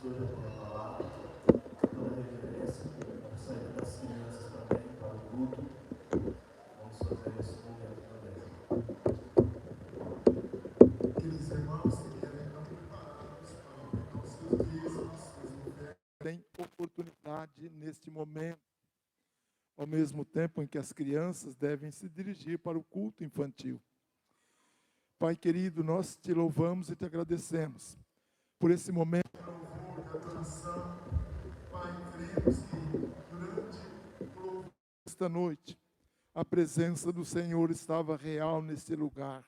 hoje a tua palavra, toda reverência, a saída das crianças também para o culto. Vamos fazer isso no momento também. Queridos irmãos que querem estar preparados para os seus dízimos, tem oportunidade neste momento, ao mesmo tempo em que as crianças devem se dirigir para o culto infantil. Pai querido, nós te louvamos e te agradecemos por esse momento de louvor, de adoração. Pai, cremos que durante o louvor esta noite, a presença do Senhor estava real neste lugar.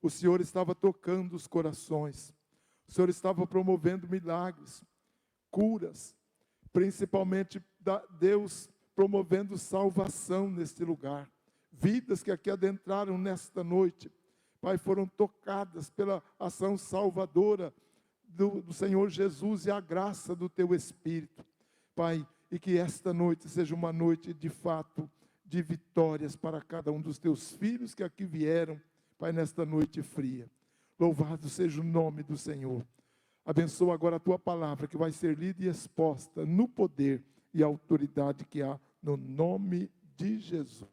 O Senhor estava tocando os corações. O Senhor estava promovendo milagres, curas, principalmente Deus promovendo salvação neste lugar. Vidas que aqui adentraram nesta noite, Pai, foram tocadas pela ação salvadora do Senhor Jesus e a graça do Teu Espírito. Pai, e que esta noite seja uma noite de fato de vitórias para cada um dos Teus filhos que aqui vieram, Pai, nesta noite fria. Louvado seja o nome do Senhor. Abençoa agora a Tua palavra que vai ser lida e exposta no poder e autoridade que há no nome de Jesus.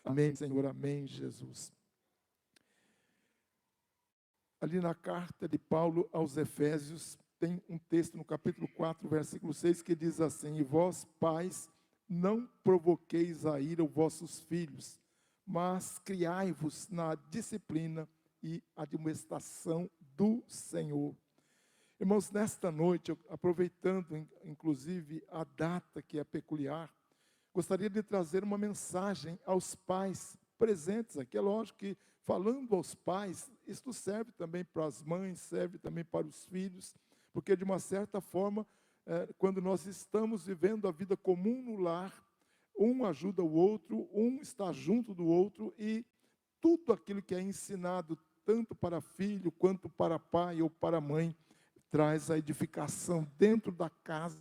Amém, Senhor, amém, Jesus. Ali na carta de Paulo aos Efésios, tem um texto no capítulo 4, versículo 6, que diz assim: E vós, pais, não provoqueis a ira os vossos filhos, mas criai-vos na disciplina e admoestação do Senhor. Irmãos, nesta noite, aproveitando inclusive a data que é peculiar, gostaria de trazer uma mensagem aos pais presentes aqui. É lógico que, falando aos pais, isto serve também para as mães, serve também para os filhos, porque de uma certa forma, quando nós estamos vivendo a vida comum no lar, um ajuda o outro, um está junto do outro, e tudo aquilo que é ensinado, tanto para filho, quanto para pai ou para mãe, traz a edificação dentro da casa,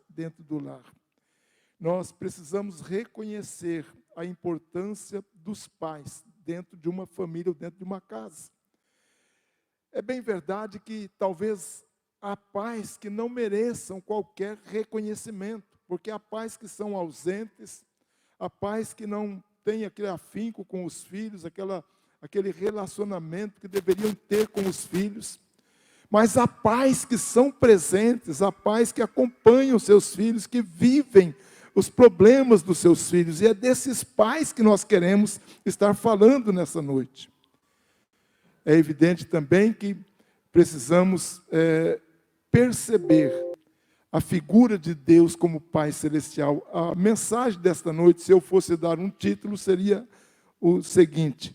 dentro do lar. Nós precisamos reconhecer a importância dos pais dentro de uma família ou dentro de uma casa. É bem verdade que talvez há pais que não mereçam qualquer reconhecimento, porque há pais que são ausentes, há pais que não têm aquele afinco com os filhos, aquele relacionamento que deveriam ter com os filhos. Mas há pais que são presentes, há pais que acompanham seus filhos, que vivem os problemas dos seus filhos. E é desses pais que nós queremos estar falando nessa noite. É evidente também que precisamos perceber a figura de Deus como Pai Celestial. A mensagem desta noite, se eu fosse dar um título, seria o seguinte: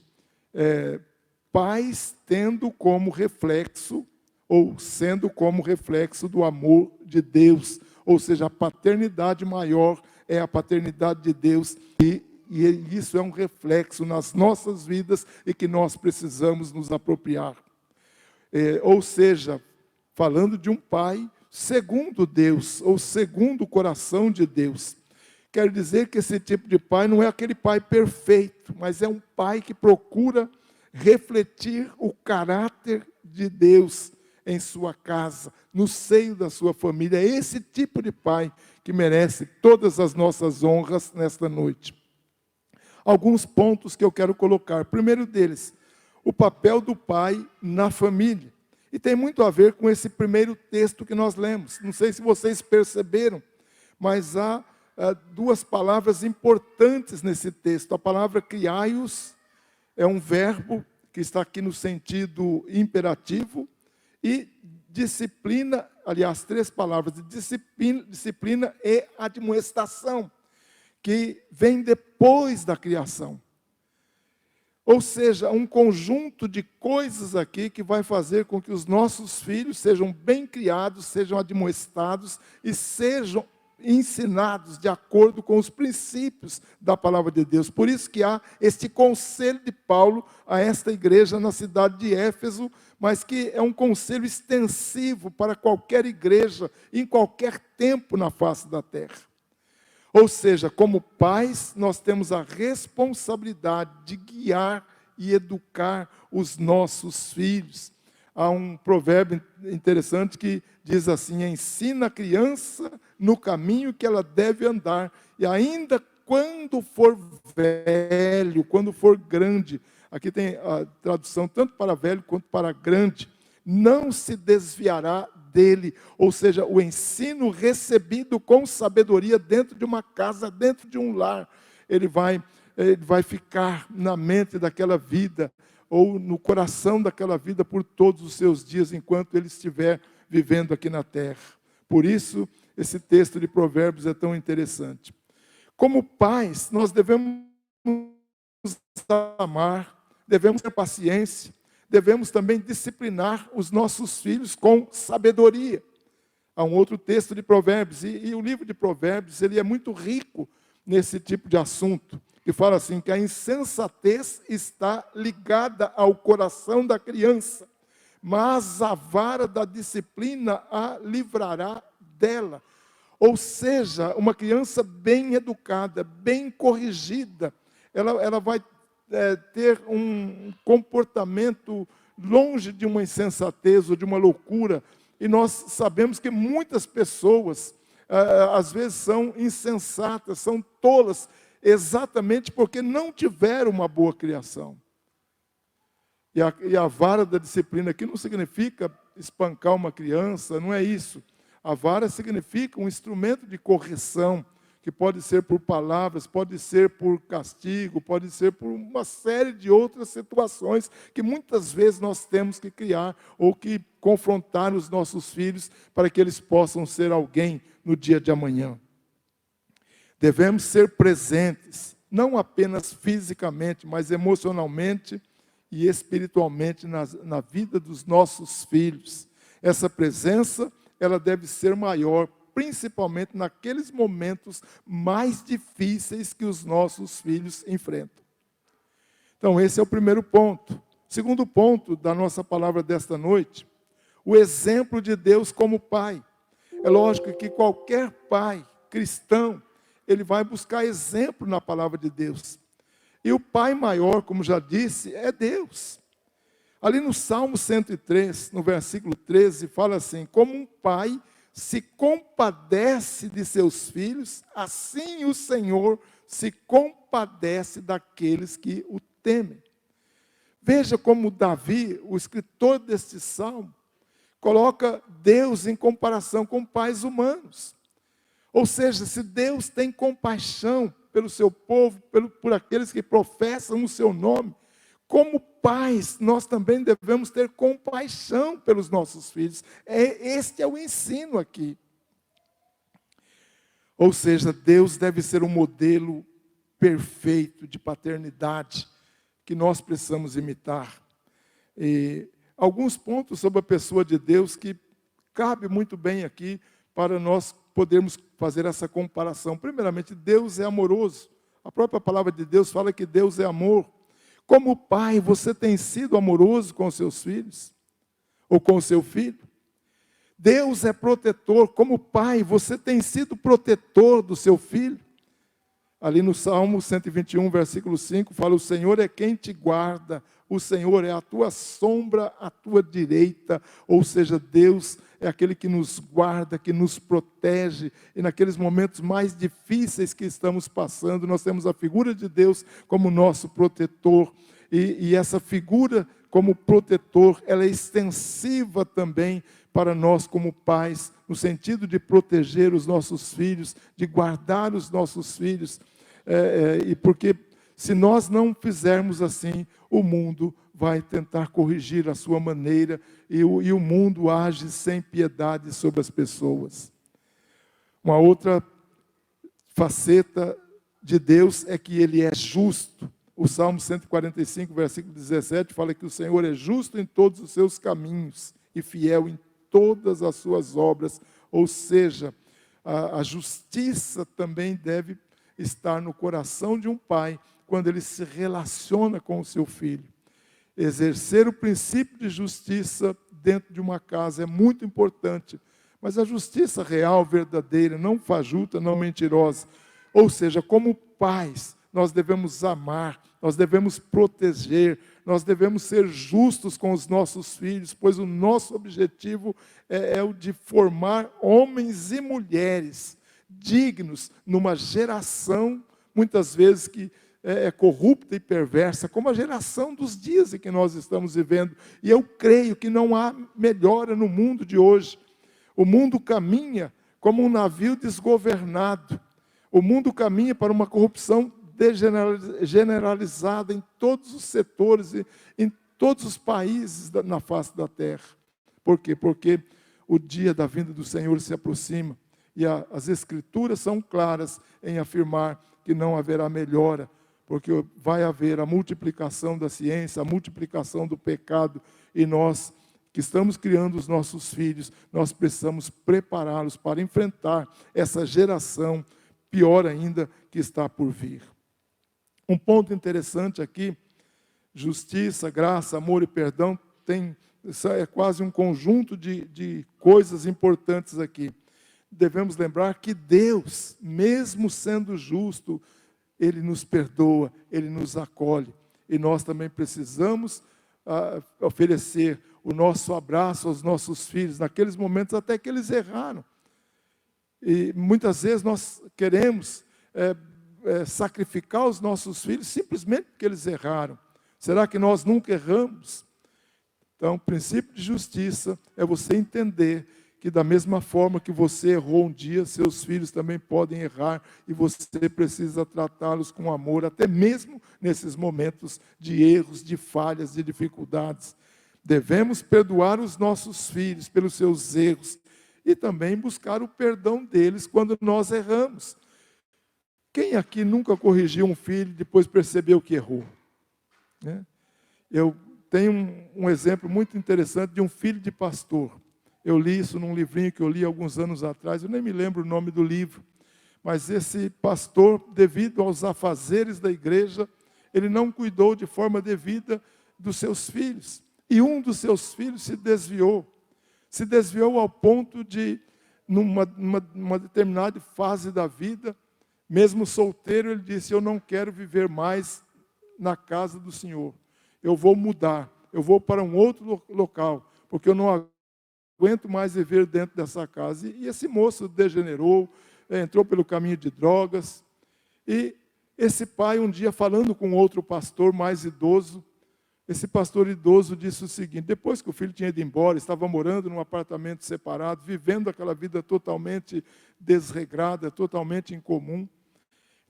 pais tendo como reflexo, ou sendo como reflexo do amor de Deus, ou seja, a paternidade maior é a paternidade de Deus, e isso é um reflexo nas nossas vidas e que nós precisamos nos apropriar. Ou seja, falando de um pai segundo Deus, ou segundo o coração de Deus. Quer dizer que esse tipo de pai não é aquele pai perfeito, mas é um pai que procura refletir o caráter de Deus em sua casa, no seio da sua família. É esse tipo de pai que merece todas as nossas honras nesta noite. Alguns pontos que eu quero colocar. Primeiro deles, o papel do pai na família. E tem muito a ver com esse primeiro texto que nós lemos. Não sei se vocês perceberam, mas há duas palavras importantes nesse texto. A palavra criai-os é um verbo que está aqui no sentido imperativo, e disciplina, aliás, três palavras, disciplina e admoestação, que vem depois da criação. Ou seja, um conjunto de coisas aqui que vai fazer com que os nossos filhos sejam bem criados, sejam admoestados e sejam ensinados de acordo com os princípios da palavra de Deus. Por isso que há este conselho de Paulo a esta igreja na cidade de Éfeso, mas que é um conselho extensivo para qualquer igreja, em qualquer tempo na face da terra. Ou seja, como pais, nós temos a responsabilidade de guiar e educar os nossos filhos. Há um provérbio interessante que diz assim: ensina a criança no caminho que ela deve andar, e ainda quando for velho, quando for grande, aqui tem a tradução tanto para velho quanto para grande, não se desviará dele. Ou seja, o ensino recebido com sabedoria dentro de uma casa, dentro de um lar, ele vai ficar na mente daquela vida, ou no coração daquela vida por todos os seus dias, enquanto ele estiver vivendo aqui na terra. Por isso, esse texto de Provérbios é tão interessante. Como pais, nós devemos amar, devemos ter paciência, devemos também disciplinar os nossos filhos com sabedoria. Há um outro texto de Provérbios, e o livro de Provérbios ele é muito rico nesse tipo de assunto, que fala assim, que a insensatez está ligada ao coração da criança, mas a vara da disciplina a livrará dela. Ou seja, uma criança bem educada, bem corrigida, ela vai ter um comportamento longe de uma insensatez ou de uma loucura. E nós sabemos que muitas pessoas, às vezes, são insensatas, são tolas, exatamente porque não tiveram uma boa criação. E a vara da disciplina aqui não significa espancar uma criança, não é isso. A vara significa um instrumento de correção, que pode ser por palavras, pode ser por castigo, pode ser por uma série de outras situações que muitas vezes nós temos que criar ou que confrontar os nossos filhos para que eles possam ser alguém no dia de amanhã. Devemos ser presentes, não apenas fisicamente, mas emocionalmente e espiritualmente na vida dos nossos filhos. Essa presença, ela deve ser maior, principalmente naqueles momentos mais difíceis que os nossos filhos enfrentam. Então, esse é o primeiro ponto. Segundo ponto da nossa palavra desta noite, o exemplo de Deus como pai. É lógico que qualquer pai cristão, ele vai buscar exemplo na palavra de Deus. E o pai maior, como já disse, é Deus. Ali no Salmo 103, no versículo 13, fala assim: como um pai se compadece de seus filhos, assim o Senhor se compadece daqueles que o temem. Veja como Davi, o escritor deste salmo, coloca Deus em comparação com pais humanos. Ou seja, se Deus tem compaixão pelo seu povo, por aqueles que professam o seu nome, como pais, nós também devemos ter compaixão pelos nossos filhos. Este é o ensino aqui. Ou seja, Deus deve ser um modelo perfeito de paternidade que nós precisamos imitar. E alguns pontos sobre a pessoa de Deus que cabe muito bem aqui para nós podermos fazer essa comparação. Primeiramente, Deus é amoroso. A própria palavra de Deus fala que Deus é amor. Como pai, você tem sido amoroso com os seus filhos? Ou com o seu filho? Deus é protetor. Como pai, você tem sido protetor do seu filho? Ali no Salmo 121, versículo 5, fala: o Senhor é quem te guarda, o Senhor é a tua sombra à tua direita. Ou seja, Deus é aquele que nos guarda, que nos protege. E naqueles momentos mais difíceis que estamos passando, nós temos a figura de Deus como nosso protetor. E essa figura como protetor, ela é extensiva também para nós como pais, no sentido de proteger os nossos filhos, de guardar os nossos filhos. E porque se nós não fizermos assim, o mundo vai tentar corrigir a sua maneira e o mundo age sem piedade sobre as pessoas. Uma outra faceta de Deus é que Ele é justo. O Salmo 145, versículo 17, fala que o Senhor é justo em todos os seus caminhos e fiel em todas as suas obras. Ou seja, a justiça também deve estar no coração de um pai quando ele se relaciona com o seu filho. Exercer o princípio de justiça dentro de uma casa é muito importante, mas a justiça real, verdadeira, não fajuta, não mentirosa. Ou seja, como pais, nós devemos amar, nós devemos proteger, nós devemos ser justos com os nossos filhos, pois o nosso objetivo é o de formar homens e mulheres dignos numa geração, muitas vezes, que é corrupta e perversa, como a geração dos dias em que nós estamos vivendo. E eu creio que não há melhora no mundo de hoje. O mundo caminha como um navio desgovernado. O mundo caminha para uma corrupção generalizada em todos os setores, em todos os países na face da terra. Por quê? Porque o dia da vinda do Senhor se aproxima. E as Escrituras são claras em afirmar que não haverá melhora, porque vai haver a multiplicação da ciência, a multiplicação do pecado, e nós que estamos criando os nossos filhos, nós precisamos prepará-los para enfrentar essa geração, pior ainda, que está por vir. Um ponto interessante aqui, justiça, graça, amor e perdão, é quase um conjunto de coisas importantes aqui. Devemos lembrar que Deus, mesmo sendo justo, Ele nos perdoa, Ele nos acolhe. E nós também precisamos oferecer o nosso abraço aos nossos filhos, naqueles momentos até que eles erraram. E muitas vezes nós queremos sacrificar os nossos filhos simplesmente porque eles erraram. Será que nós nunca erramos? Então, o princípio de justiça é você entender que da mesma forma que você errou um dia, seus filhos também podem errar, e você precisa tratá-los com amor, até mesmo nesses momentos de erros, de falhas, de dificuldades. Devemos perdoar os nossos filhos pelos seus erros, e também buscar o perdão deles quando nós erramos. Quem aqui nunca corrigiu um filho e depois percebeu que errou? Eu tenho um exemplo muito interessante de um filho de pastor. Eu li isso num livrinho que eu li alguns anos atrás, eu nem me lembro o nome do livro, mas esse pastor, devido aos afazeres da igreja, ele não cuidou de forma devida dos seus filhos. E um dos seus filhos se desviou ao ponto de, numa determinada fase da vida, mesmo solteiro, ele disse: eu não quero viver mais na casa do Senhor, eu vou mudar, eu vou para um outro local, porque eu não aguento mais viver dentro dessa casa. E esse moço degenerou, entrou pelo caminho de drogas. E esse pai, um dia, falando com outro pastor mais idoso, esse pastor idoso disse o seguinte: depois que o filho tinha ido embora, estava morando num apartamento separado, vivendo aquela vida totalmente desregrada, totalmente incomum.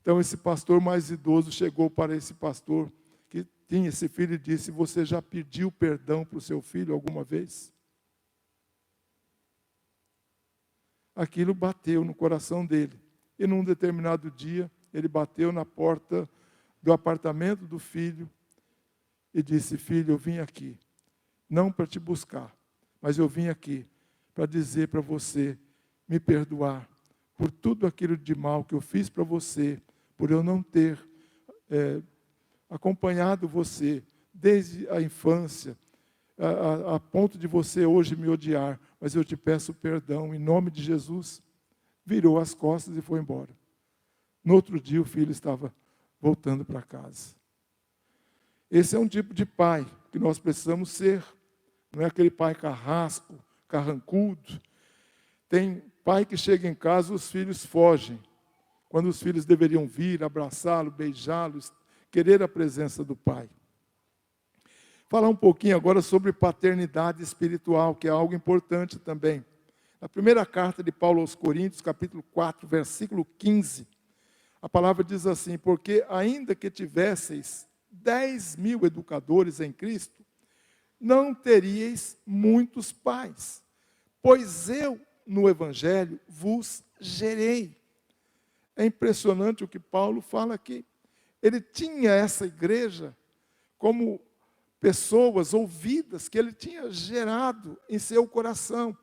Então esse pastor mais idoso chegou para esse pastor que tinha esse filho e disse: você já pediu perdão para o seu filho alguma vez? Aquilo bateu no coração dele. E num determinado dia, ele bateu na porta do apartamento do filho e disse: filho, eu vim aqui, não para te buscar, mas eu vim aqui para dizer para você me perdoar por tudo aquilo de mal que eu fiz para você, por eu não ter acompanhado você desde a infância, a ponto de você hoje me odiar, mas eu te peço perdão, em nome de Jesus. Virou as costas e foi embora. No outro dia o filho estava voltando para casa. Esse é um tipo de pai que nós precisamos ser. Não é aquele pai carrasco, carrancudo. Tem pai que chega em casa, os filhos fogem, quando os filhos deveriam vir, abraçá-lo, beijá-lo, querer a presença do pai. Falar um pouquinho agora sobre paternidade espiritual, que é algo importante também. Na primeira carta de Paulo aos Coríntios, capítulo 4, versículo 15, a palavra diz assim: porque ainda que tivesseis 10.000 educadores em Cristo, não teríeis muitos pais, pois eu, no Evangelho, vos gerei. É impressionante o que Paulo fala aqui. Ele tinha essa igreja como pessoas ouvidas que ele tinha gerado em seu coração,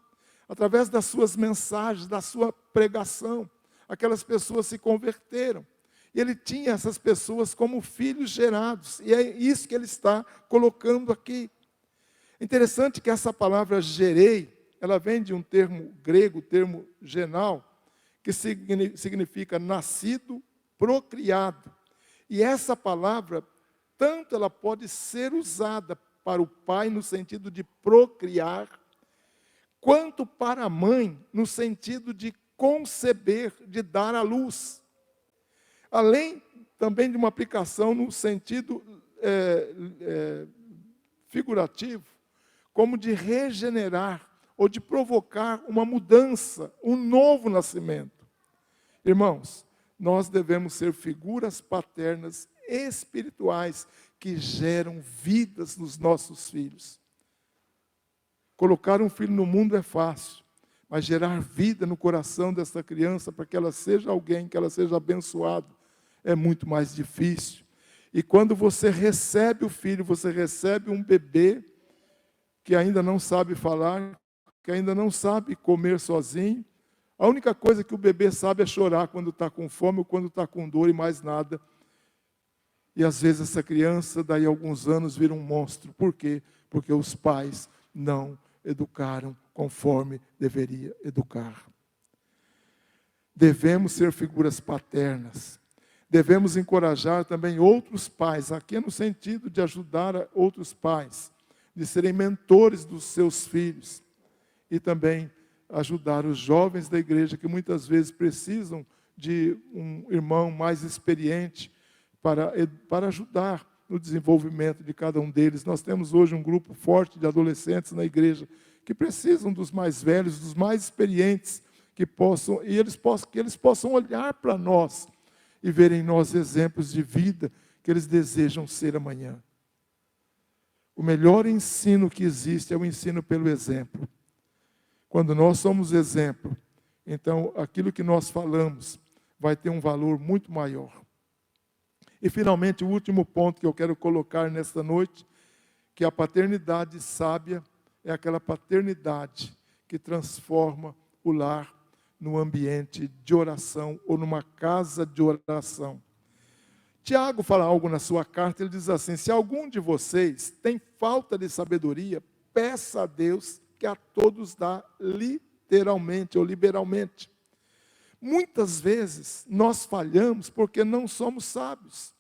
através das suas mensagens, da sua pregação. Aquelas pessoas se converteram. E ele tinha essas pessoas como filhos gerados. E é isso que ele está colocando aqui. Interessante que essa palavra gerei, ela vem de um termo grego, o termo genal, que significa nascido, procriado. E essa palavra tanto ela pode ser usada para o pai no sentido de procriar, quanto para a mãe no sentido de conceber, de dar à luz. Além também de uma aplicação no sentido figurativo, como de regenerar ou de provocar uma mudança, um novo nascimento. Irmãos, nós devemos ser figuras paternas espirituais que geram vidas nos nossos filhos. Colocar um filho no mundo é fácil, mas gerar vida no coração dessa criança para que ela seja alguém, que ela seja abençoada, é muito mais difícil. E quando você recebe o filho, você recebe um bebê que ainda não sabe falar, que ainda não sabe comer sozinho. A única coisa que o bebê sabe é chorar quando está com fome ou quando está com dor e mais nada. E às vezes essa criança, daí a alguns anos, vira um monstro. Por quê? Porque os pais não educaram conforme deveria educar. Devemos ser figuras paternas. Devemos encorajar também outros pais, aqui é no sentido de ajudar outros pais, de serem mentores dos seus filhos. E também ajudar os jovens da igreja que muitas vezes precisam de um irmão mais experiente para ajudar no desenvolvimento de cada um deles. Nós temos hoje um grupo forte de adolescentes na igreja que precisam dos mais velhos, dos mais experientes, que eles possam olhar para nós e ver em nós exemplos de vida que eles desejam ser amanhã. O melhor ensino que existe é o ensino pelo exemplo. Quando nós somos exemplo, então aquilo que nós falamos vai ter um valor muito maior. E finalmente o último ponto que eu quero colocar nesta noite, que a paternidade sábia é aquela paternidade que transforma o lar num ambiente de oração ou numa casa de oração. Tiago fala algo na sua carta, ele diz assim: se algum de vocês tem falta de sabedoria, peça a Deus que a todos dá literalmente ou liberalmente. Muitas vezes nós falhamos porque não somos sábios,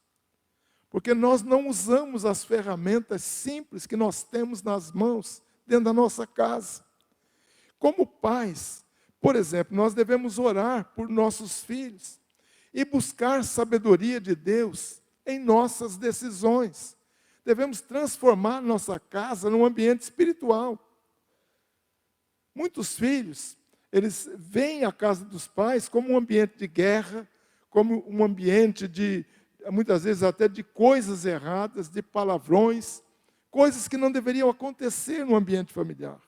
porque nós não usamos as ferramentas simples que nós temos nas mãos, dentro da nossa casa. Como pais, por exemplo, nós devemos orar por nossos filhos e buscar sabedoria de Deus em nossas decisões. Devemos transformar nossa casa num ambiente espiritual. Muitos filhos, eles veem a casa dos pais como um ambiente de guerra, como um ambiente de, muitas vezes até de coisas erradas, de palavrões, coisas que não deveriam acontecer no ambiente familiar.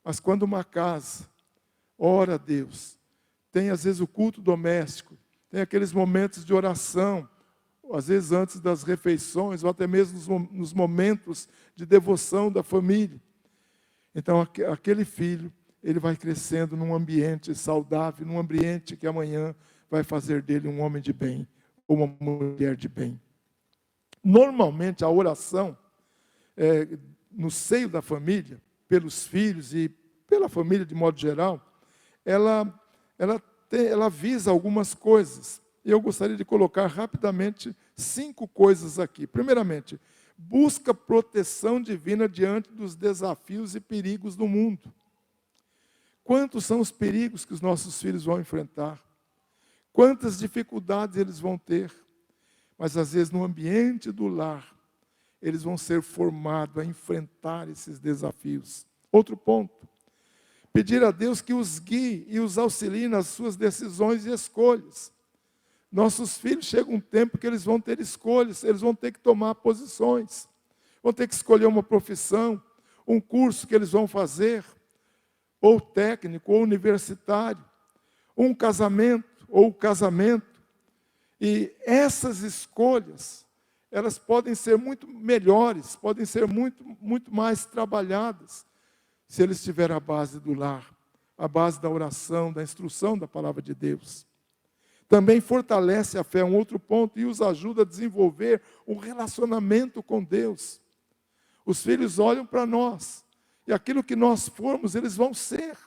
Mas quando uma casa ora a Deus, tem às vezes o culto doméstico, tem aqueles momentos de oração, às vezes antes das refeições, ou até mesmo nos momentos de devoção da família. Então aquele filho, ele vai crescendo num ambiente saudável, num ambiente que amanhã vai fazer dele um homem de bem, ou uma mulher de bem. Normalmente a oração, no seio da família, pelos filhos e pela família de modo geral, ela visa algumas coisas. E eu gostaria de colocar rapidamente 5 coisas aqui. Primeiramente, busca proteção divina diante dos desafios e perigos do mundo. Quantos são os perigos que os nossos filhos vão enfrentar? Quantas dificuldades eles vão ter? Mas às vezes no ambiente do lar, eles vão ser formados a enfrentar esses desafios. Outro ponto, pedir a Deus que os guie e os auxilie nas suas decisões e escolhas. Nossos filhos, chega um tempo que eles vão ter escolhas, eles vão ter que tomar posições, vão ter que escolher uma profissão, um curso que eles vão fazer, ou técnico, ou universitário, um casamento, ou casamento. E essas escolhas, elas podem ser muito melhores, podem ser muito mais trabalhadas, se eles tiverem a base do lar, a base da oração, da instrução da palavra de Deus. Também fortalece a fé, um outro ponto, e os ajuda a desenvolver um relacionamento com Deus. Os filhos olham para nós, e aquilo que nós formos, eles vão ser.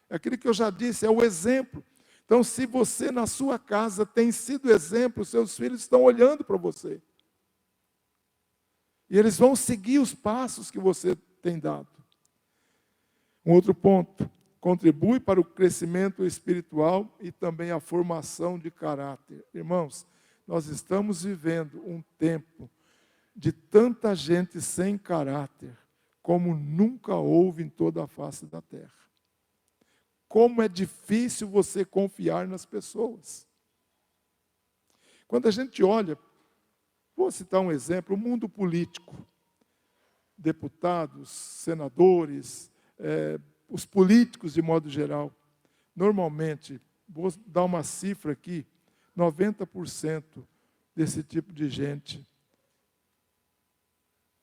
Aquilo que eu já disse, é o exemplo. Então, se você na sua casa tem sido exemplo, seus filhos estão olhando para você. E eles vão seguir os passos que você tem dado. Um outro ponto, contribui para o crescimento espiritual e também a formação de caráter. Irmãos, nós estamos vivendo um tempo de tanta gente sem caráter, como nunca houve em toda a face da terra. Como é difícil você confiar nas pessoas. Quando a gente olha, vou citar um exemplo, o mundo político, deputados, senadores, os políticos de modo geral, normalmente, vou dar uma cifra aqui, 90% desse tipo de gente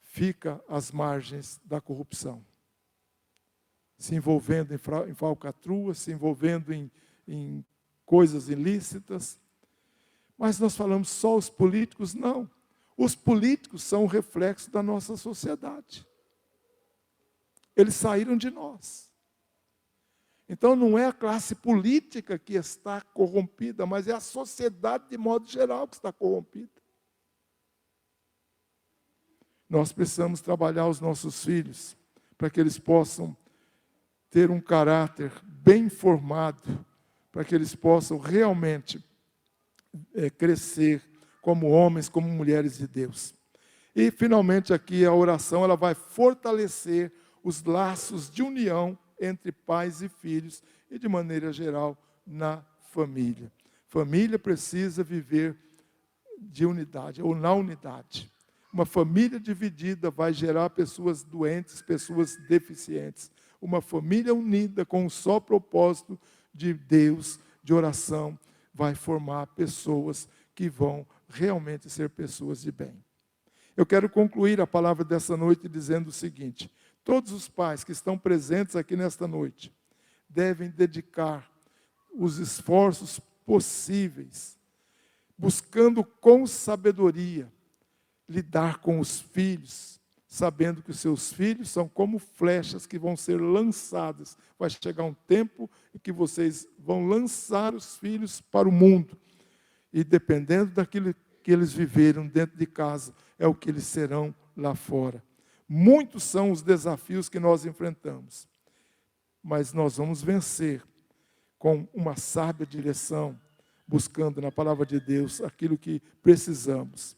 fica às margens da corrupção, se envolvendo em falcatrua, se envolvendo em coisas ilícitas. Mas nós falamos só os políticos? Não. Os políticos são o reflexo da nossa sociedade. Eles saíram de nós. Então não é a classe política que está corrompida, mas é a sociedade de modo geral que está corrompida. Nós precisamos trabalhar os nossos filhos para que eles possam ter um caráter bem formado, para que eles possam realmente crescer como homens, como mulheres de Deus. E, finalmente, aqui a oração ela vai fortalecer os laços de união entre pais e filhos e, de maneira geral, na família. Família precisa viver de unidade, ou na unidade. Uma família dividida vai gerar pessoas doentes, pessoas deficientes. Uma família unida com um só propósito de Deus, de oração, vai formar pessoas que vão realmente ser pessoas de bem. Eu quero concluir a palavra dessa noite dizendo o seguinte: todos os pais que estão presentes aqui nesta noite devem dedicar os esforços possíveis, buscando com sabedoria lidar com os filhos, sabendo que os seus filhos são como flechas que vão ser lançadas. Vai chegar um tempo em que vocês vão lançar os filhos para o mundo. E dependendo daquilo que eles viveram dentro de casa, é o que eles serão lá fora. Muitos são os desafios que nós enfrentamos. Mas nós vamos vencer com uma sábia direção, buscando na palavra de Deus aquilo que precisamos.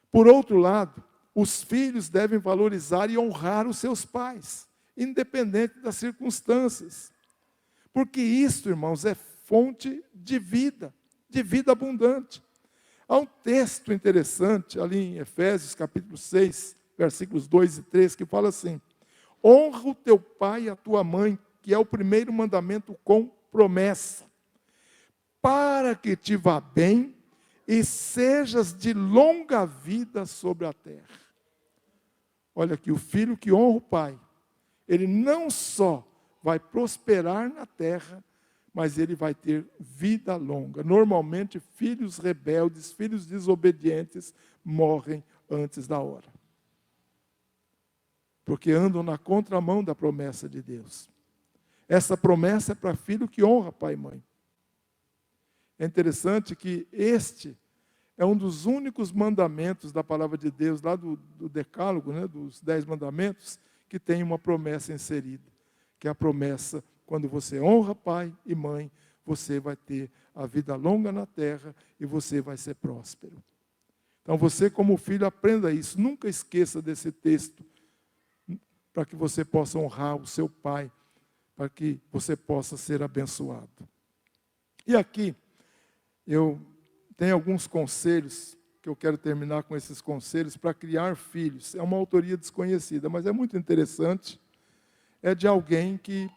Por outro lado, os filhos devem valorizar e honrar os seus pais, independente das circunstâncias. Porque isso, irmãos, é fonte de vida abundante. Há um texto interessante ali em Efésios, capítulo 6, versículos 2 e 3, que fala assim: honra o teu pai e a tua mãe, que é o primeiro mandamento com promessa, para que te vá bem e sejas de longa vida sobre a terra. Olha aqui, o filho que honra o pai, ele não só vai prosperar na terra, mas ele vai ter vida longa. Normalmente, filhos rebeldes, filhos desobedientes, morrem antes da hora. Porque andam na contramão da promessa de Deus. Essa promessa é para filho que honra pai e mãe. É interessante que este é um dos únicos mandamentos da palavra de Deus, lá do Decálogo, né, dos 10 mandamentos, que tem uma promessa inserida, que é a promessa: quando você honra pai e mãe, você vai ter a vida longa na terra e você vai ser próspero. Então você, como filho, aprenda isso. Nunca esqueça desse texto, para que você possa honrar o seu pai, para que você possa ser abençoado. E aqui, eu tenho alguns conselhos, que eu quero terminar com esses conselhos, para criar filhos. É uma autoria desconhecida, mas é muito interessante. É de alguém que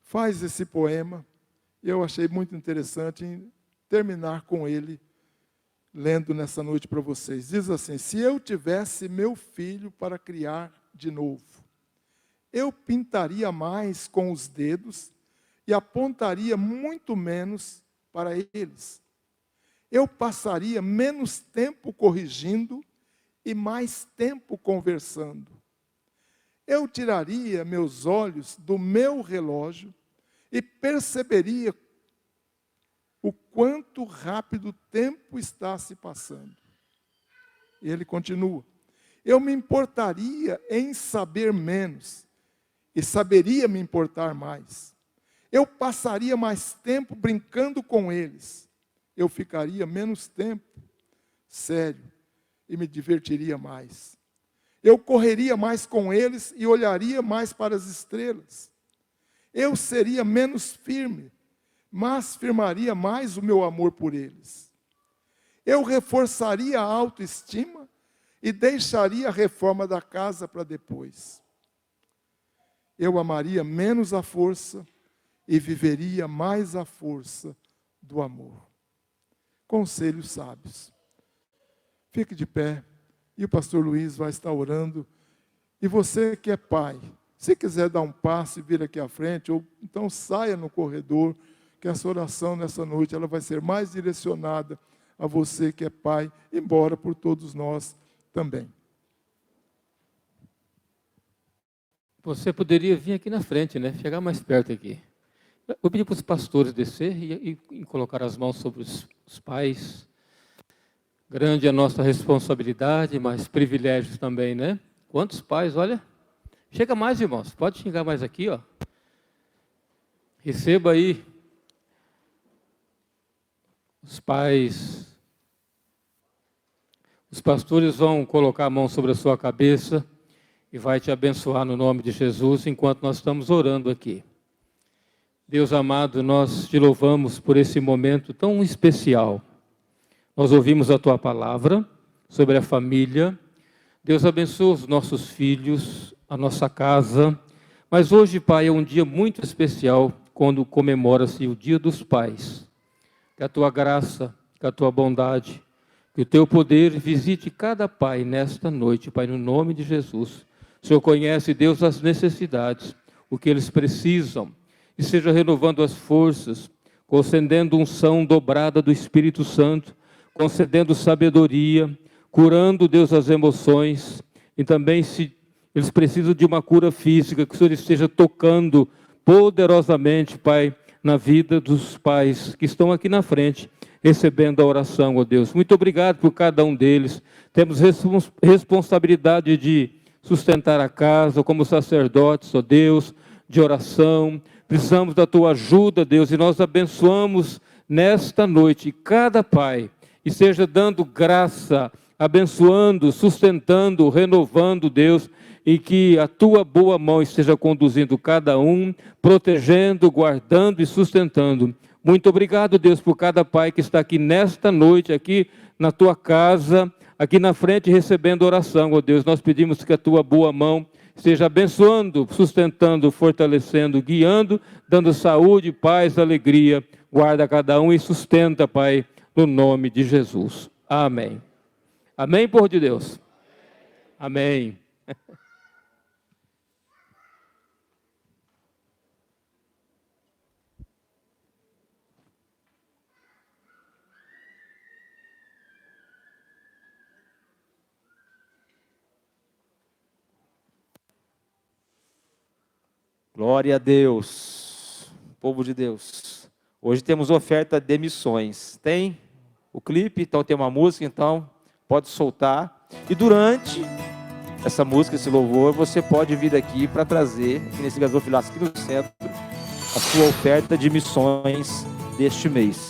faz esse poema, e eu achei muito interessante em terminar com ele, lendo nessa noite para vocês. Diz assim: se eu tivesse meu filho para criar de novo, eu pintaria mais com os dedos e apontaria muito menos para eles. Eu passaria menos tempo corrigindo e mais tempo conversando. Eu tiraria meus olhos do meu relógio e perceberia o quanto rápido o tempo está se passando. E ele continua: eu me importaria em saber menos, e saberia me importar mais. Eu passaria mais tempo brincando com eles. Eu ficaria menos tempo sério e me divertiria mais. Eu correria mais com eles e olharia mais para as estrelas. Eu seria menos firme, mas firmaria mais o meu amor por eles. Eu reforçaria a autoestima e deixaria a reforma da casa para depois. Eu amaria menos a força e viveria mais a força do amor. Conselhos sábios. Fique de pé e o pastor Luiz vai estar orando. E você que é pai, se quiser dar um passo e vir aqui à frente, ou então saia no corredor, que essa oração nessa noite ela vai ser mais direcionada a você que é pai, embora por todos nós também. Você poderia vir aqui na frente, né? Chegar mais perto aqui. Eu pedi para os pastores descer e colocar as mãos sobre os pais. Grande é a nossa responsabilidade, mas privilégios também, né? Quantos pais, olha. Chega mais, irmãos. Pode chegar mais aqui, ó. Receba aí os pais. Os pastores vão colocar a mão sobre a sua cabeça e vai te abençoar no nome de Jesus enquanto nós estamos orando aqui. Deus amado, nós te louvamos por esse momento tão especial. Nós ouvimos a tua palavra sobre a família. Deus abençoa os nossos filhos, a nossa casa. Mas hoje, Pai, é um dia muito especial quando comemora-se o Dia dos Pais. Que a tua graça, que a tua bondade, que o teu poder visite cada pai nesta noite, Pai, no nome de Jesus. O Senhor conhece, Deus, as necessidades, o que eles precisam, e seja renovando as forças, concedendo unção dobrada do Espírito Santo, concedendo sabedoria, curando, Deus, as emoções, e também, se eles precisam de uma cura física, que o Senhor esteja tocando poderosamente, Pai, na vida dos pais que estão aqui na frente, recebendo a oração, ó Deus. Muito obrigado por cada um deles. Temos responsabilidade de sustentar a casa como sacerdotes, ó Deus, de oração. Precisamos da tua ajuda, Deus, e nós abençoamos nesta noite cada pai, e seja dando graça, abençoando, sustentando, renovando, Deus, e que a tua boa mão esteja conduzindo cada um, protegendo, guardando e sustentando. Muito obrigado, Deus, por cada pai que está aqui nesta noite, aqui na tua casa, aqui na frente recebendo oração, ó Deus. Nós pedimos que a tua boa mão esteja abençoando, sustentando, fortalecendo, guiando, dando saúde, paz, alegria. Guarda cada um e sustenta, Pai, no nome de Jesus. Amém. Amém, povo de Deus? Amém. Glória a Deus, povo de Deus. Hoje temos oferta de missões. Tem o clipe, então tem uma música, então pode soltar. E durante essa música, esse louvor, você pode vir aqui para trazer, aqui nesse gasofilaço aqui no centro, a sua oferta de missões deste mês.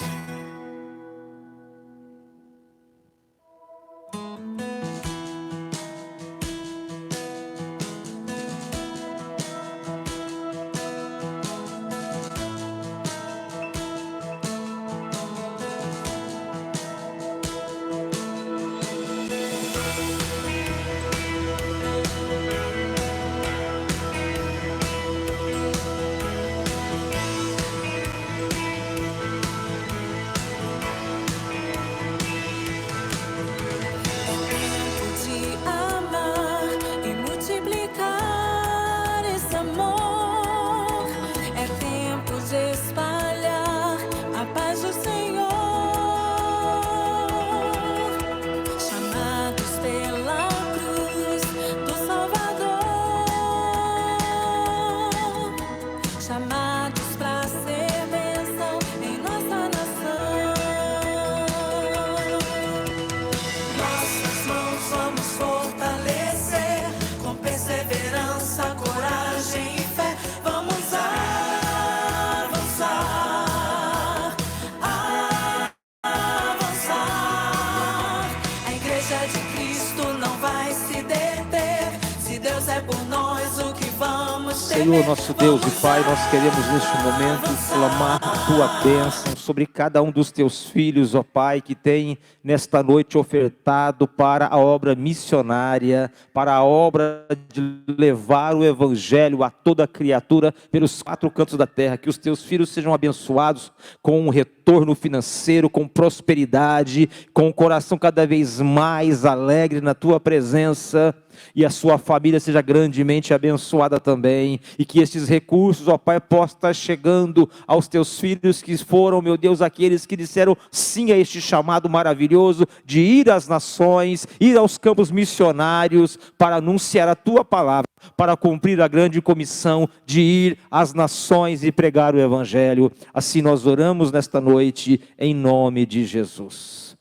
Senhor, nosso Deus e Pai, nós queremos neste momento clamar a Tua bênção sobre cada um dos Teus filhos, ó Pai, que tem nesta noite ofertado para a obra missionária, para a obra de levar o Evangelho a toda criatura pelos 4 cantos da terra. Que os Teus filhos sejam abençoados com um retorno financeiro, com prosperidade, com um coração cada vez mais alegre na Tua presença, e a sua família seja grandemente abençoada também, e que esses recursos, ó Pai, possam estar chegando aos Teus filhos que foram, meu Deus, aqueles que disseram sim a este chamado maravilhoso de ir às nações, ir aos campos missionários para anunciar a Tua palavra, para cumprir a grande comissão de ir às nações e pregar o Evangelho. Assim nós oramos nesta noite, em nome de Jesus.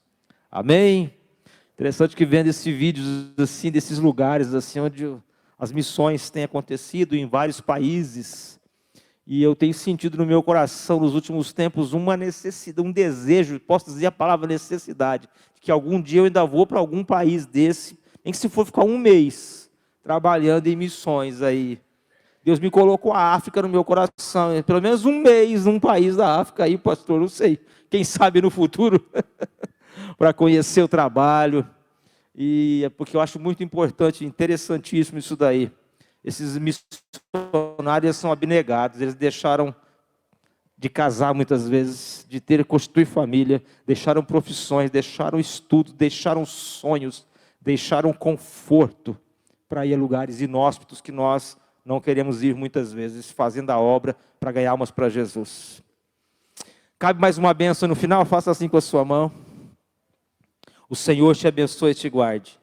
Amém? Interessante que vendo esses vídeos assim, desses lugares assim, onde as missões têm acontecido em vários países, e eu tenho sentido no meu coração nos últimos tempos uma necessidade, um desejo, posso dizer a palavra necessidade, que algum dia eu ainda vou para algum país desse, nem que se for ficar um mês trabalhando em missões aí. Deus me colocou a África no meu coração, pelo menos um mês num país da África aí, pastor, não sei, quem sabe no futuro, para conhecer o trabalho, e é porque eu acho muito importante, interessantíssimo isso daí. Esses missionários são abnegados, eles deixaram de casar muitas vezes, de constituir família, deixaram profissões, deixaram estudos, deixaram sonhos, deixaram conforto para ir a lugares inóspitos que nós não queremos ir muitas vezes, fazendo a obra para ganhar almas para Jesus. Cabe mais uma bênção no final, faça assim com a sua mão. O Senhor te abençoe e te guarde.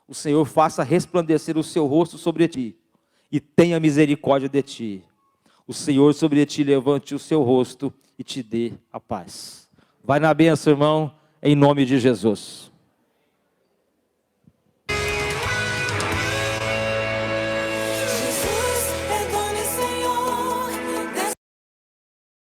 O Senhor faça resplandecer o seu rosto sobre ti e tenha misericórdia de ti. O Senhor sobre ti levante o seu rosto e te dê a paz. Vai na bênção, irmão, em nome de Jesus.